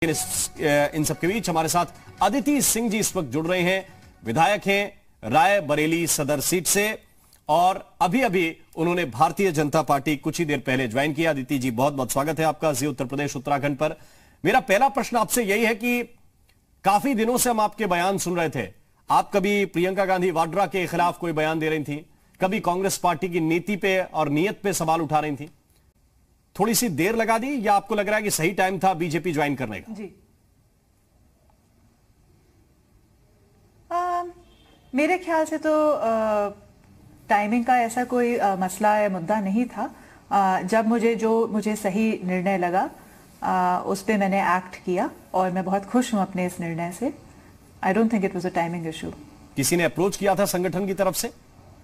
इन सबके बीच हमारे साथ अदिति सिंह जी इस वक्त जुड़ रहे हैं। विधायक हैं रायबरेली सदर सीट से और अभी अभी उन्होंने भारतीय जनता पार्टी कुछ ही देर पहले ज्वाइन किया। अदिति जी, बहुत बहुत स्वागत है आपका जी उत्तर प्रदेश उत्तराखंड पर। मेरा पहला प्रश्न आपसे यही है कि काफी दिनों से हम आपके बयान सुन रहे थे। आप कभी प्रियंका गांधी वाड्रा के खिलाफ कोई बयान दे रही थी, कभी कांग्रेस पार्टी की नीति पे और नीयत पे सवाल उठा रही थी। थोड़ी सी देर लगा दी या आपको लग रहा है कि सही टाइम था बीजेपी ज्वाइन करने का? जी मेरे ख्याल से तो टाइमिंग का ऐसा कोई मसला या मुद्दा नहीं था। जब मुझे सही निर्णय लगा उस पर मैंने एक्ट किया और मैं बहुत खुश हूं अपने इस निर्णय से। I don't think it was a timing issue. किसी ने अप्रोच किया था संगठन की तरफ से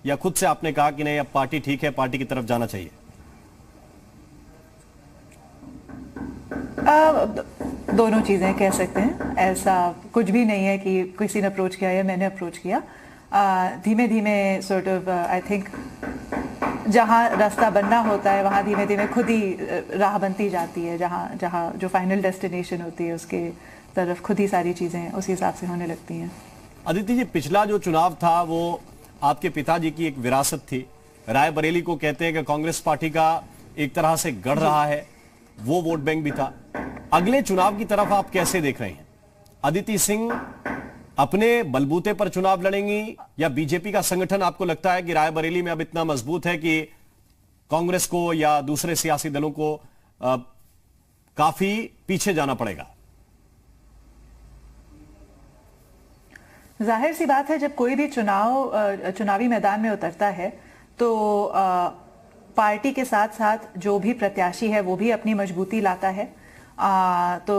या खुद से आपने कहा कि नहीं अब पार्टी ठीक है, पार्टी की तरफ जाना चाहिए? दोनों चीजें कह सकते हैं। ऐसा कुछ भी नहीं है कि किसी ने अप्रोच किया या मैंने अप्रोच किया। धीमे धीमे सॉर्ट ऑफ आई थिंक जहां रास्ता बनना होता है वहां धीमे धीमे खुद ही राह बनती जाती है। जहां जो फाइनल डेस्टिनेशन होती है उसके तरफ खुद ही सारी चीजें उसी हिसाब से होने लगती हैं। अदिति जी, पिछला जो चुनाव था वो आपके पिताजी की एक विरासत थी। रायबरेली को कहते हैं कि कांग्रेस पार्टी का एक तरह से गढ़ रहा है, वो वोट बैंक भी था। अगले चुनाव की तरफ आप कैसे देख रहे हैं? अदिति सिंह अपने बलबूते पर चुनाव लड़ेंगी या बीजेपी का संगठन आपको लगता है कि रायबरेली में अब इतना मजबूत है कि कांग्रेस को या दूसरे सियासी दलों को काफी पीछे जाना पड़ेगा? जाहिर सी बात है, जब कोई भी चुनावी मैदान में उतरता है तो पार्टी के साथ साथ जो भी प्रत्याशी है वो भी अपनी मजबूती लाता है। तो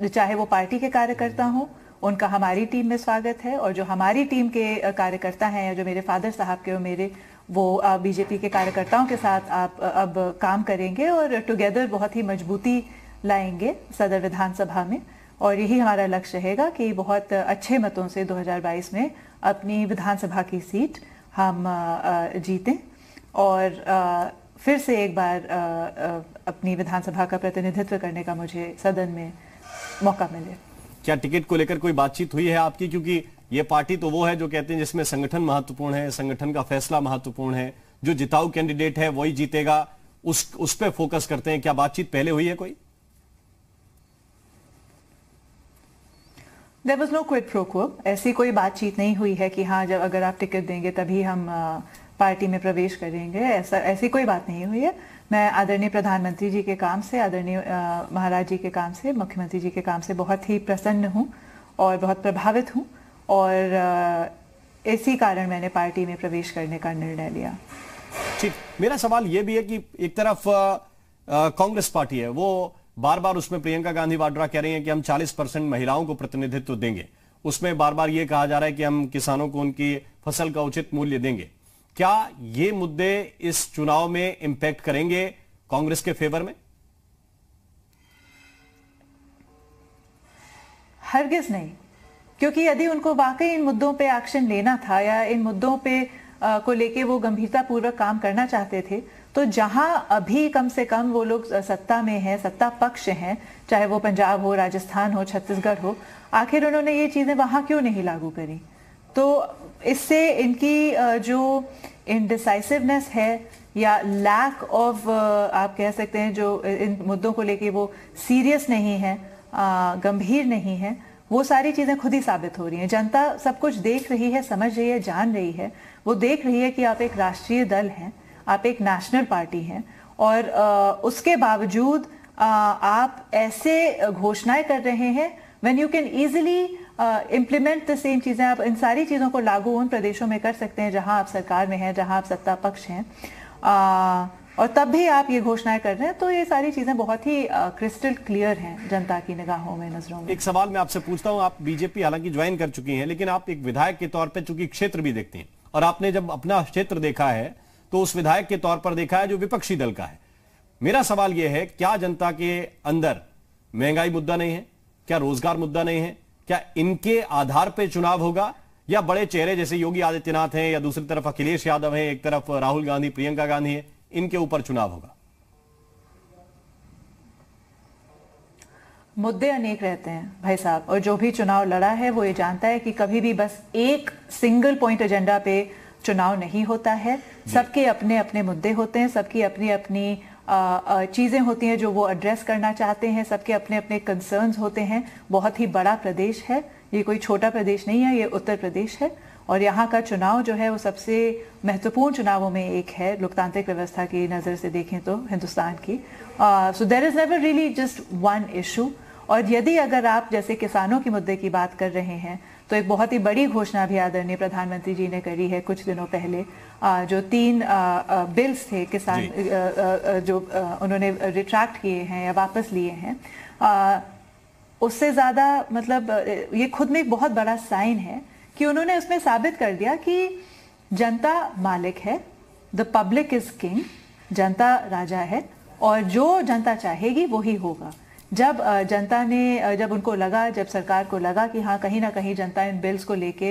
चाहे वो पार्टी के कार्यकर्ता हों, उनका हमारी टीम में स्वागत है। और जो हमारी टीम के कार्यकर्ता हैं या जो मेरे फादर साहब के वो बीजेपी के कार्यकर्ताओं के साथ आप अब काम करेंगे और टुगेदर बहुत ही मजबूती लाएंगे सदर विधानसभा में। और यही हमारा लक्ष्य रहेगा कि बहुत अच्छे मतों से 2022 में अपनी विधानसभा की सीट हम जीतें और फिर से एक बार अपनी विधानसभा का प्रतिनिधित्व करने का मुझे सदन में मौका मिले। क्या टिकट को लेकर कोई बातचीत हुई है आपकी? क्योंकि ये पार्टी तो वो है जो कहते हैं जिसमें संगठन महत्वपूर्ण है, संगठन का फैसला महत्वपूर्ण है, जो जिताऊ कैंडिडेट है वही जीतेगा, उस पे फोकस करते हैं। क्या बातचीत पहले हुई है कोई? There was no quid pro quo। ऐसी कोई बातचीत नहीं हुई है कि हाँ जब अगर आप टिकट देंगे तभी हम पार्टी में प्रवेश करेंगे। ऐसी कोई बात नहीं हुई है। मैं आदरणीय प्रधानमंत्री जी के काम से, आदरणीय महाराज जी के काम से, मुख्यमंत्री जी के काम से बहुत ही प्रसन्न हूँ और बहुत प्रभावित हूँ और इसी कारण मैंने पार्टी में प्रवेश करने का निर्णय लिया। ठीक, मेरा सवाल यह भी है कि एक तरफ कांग्रेस पार्टी है, वो बार बार उसमें प्रियंका गांधी वाड्रा कह रही हैं कि हम 40% महिलाओं को प्रतिनिधित्व देंगे। उसमें बार बार यह कहा जा रहा है कि हम किसानों को उनकी फसल का उचित मूल्य देंगे। क्या ये मुद्दे इस चुनाव में इंपैक्ट करेंगे कांग्रेस के फेवर में? हरगिज नहीं, क्योंकि यदि उनको वाकई इन मुद्दों पे एक्शन लेना था या इन मुद्दों पे को लेके वो गंभीरतापूर्वक काम करना चाहते थे तो जहां अभी कम से कम वो लोग सत्ता में हैं, सत्ता पक्ष हैं, चाहे वो पंजाब हो, राजस्थान हो, छत्तीसगढ़ हो, आखिर उन्होंने ये चीजें वहां क्यों नहीं लागू करी? तो इससे इनकी जो इनडिसाइसिवनेस है या लैक ऑफ आप कह सकते हैं जो इन मुद्दों को लेके वो सीरियस नहीं है, गंभीर नहीं है, वो सारी चीजें खुद ही साबित हो रही हैं। जनता सब कुछ देख रही है, समझ रही है, जान रही है। वो देख रही है कि आप एक राष्ट्रीय दल हैं, आप एक नेशनल पार्टी हैं और उसके बावजूद आप ऐसे घोषणाएं कर रहे हैं when you can easily implement the same चीजें। आप इन सारी चीजों को लागू उन प्रदेशों में कर सकते हैं जहां आप सरकार में हैं, जहां आप सत्ता पक्ष हैं और तब भी आप ये घोषणाएं कर रहे हैं। तो ये सारी चीजें बहुत ही क्रिस्टल क्लियर हैं जनता की निगाहों में, नजरों में। एक सवाल मैं आपसे पूछता हूं, आप बीजेपी हालांकि ज्वाइन कर चुकी हैं, लेकिन आप एक विधायक के तौर पर चूंकि क्षेत्र भी देखती हैं और आपने जब अपना क्षेत्र देखा है तो उस विधायक के तौर पर देखा है जो विपक्षी दल का है। मेरा सवाल यह है, क्या जनता के अंदर महंगाई मुद्दा नहीं है? क्या रोजगार मुद्दा नहीं है? क्या इनके आधार पर चुनाव होगा या बड़े चेहरे जैसे योगी आदित्यनाथ हैं या दूसरी तरफ अखिलेश यादव हैं, एक तरफ राहुल गांधी, प्रियंका गांधी है, इनके ऊपर चुनाव होगा? मुद्दे अनेक रहते हैं भाई साहब, और जो भी चुनाव लड़ा है वो ये जानता है कि कभी भी बस एक सिंगल पॉइंट एजेंडा पे चुनाव नहीं होता है। सबके अपने अपने मुद्दे होते हैं, सबकी अपनी अपनी चीजें होती हैं जो वो एड्रेस करना चाहते हैं, सबके अपने अपने कंसर्न्स होते हैं। बहुत ही बड़ा प्रदेश है, ये कोई छोटा प्रदेश नहीं है, ये उत्तर प्रदेश है और यहाँ का चुनाव जो है वो सबसे महत्वपूर्ण चुनावों में एक है लोकतांत्रिक व्यवस्था की नज़र से देखें तो हिंदुस्तान की। So there is never really just one issue. और यदि अगर आप जैसे किसानों के मुद्दे की बात कर रहे हैं तो एक बहुत ही बड़ी घोषणा भी आदरणीय प्रधानमंत्री जी ने करी है कुछ दिनों पहले। जो 3 बिल्स थे किसान जो उन्होंने रिट्रैक्ट किए हैं या वापस लिए हैं, उससे ज़्यादा मतलब ये खुद में एक बहुत बड़ा साइन है कि उन्होंने उसमें साबित कर दिया कि जनता मालिक है, द पब्लिक इज किंग, जनता राजा है और जो जनता चाहेगी वो ही होगा। जब जनता ने जब उनको लगा, जब सरकार को लगा कि हाँ कहीं ना कहीं जनता इन बिल्स को लेके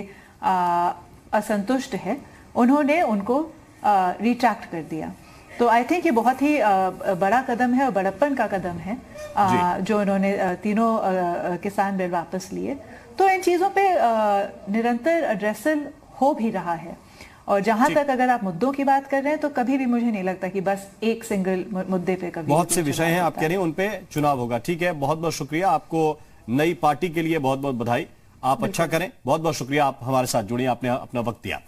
असंतुष्ट है, उन्होंने उनको रिट्रैक्ट कर दिया। तो आई थिंक ये बहुत ही बड़ा कदम है और बड़प्पन का कदम है जो उन्होंने तीनों किसान बिल वापस लिए। तो इन चीज़ों पे निरंतर एड्रेसल हो भी रहा है। और जहां तक अगर आप मुद्दों की बात कर रहे हैं तो कभी भी मुझे नहीं लगता कि बस एक सिंगल मुद्दे पे कभी बहुत से विषय हैं, आप कह रहे हैं उन पे चुनाव होगा। ठीक है, बहुत बहुत शुक्रिया, आपको नई पार्टी के लिए बहुत बहुत बधाई, आप अच्छा करें। बहुत बहुत शुक्रिया, आप हमारे साथ जुड़े, आपने अपना वक्त दिया।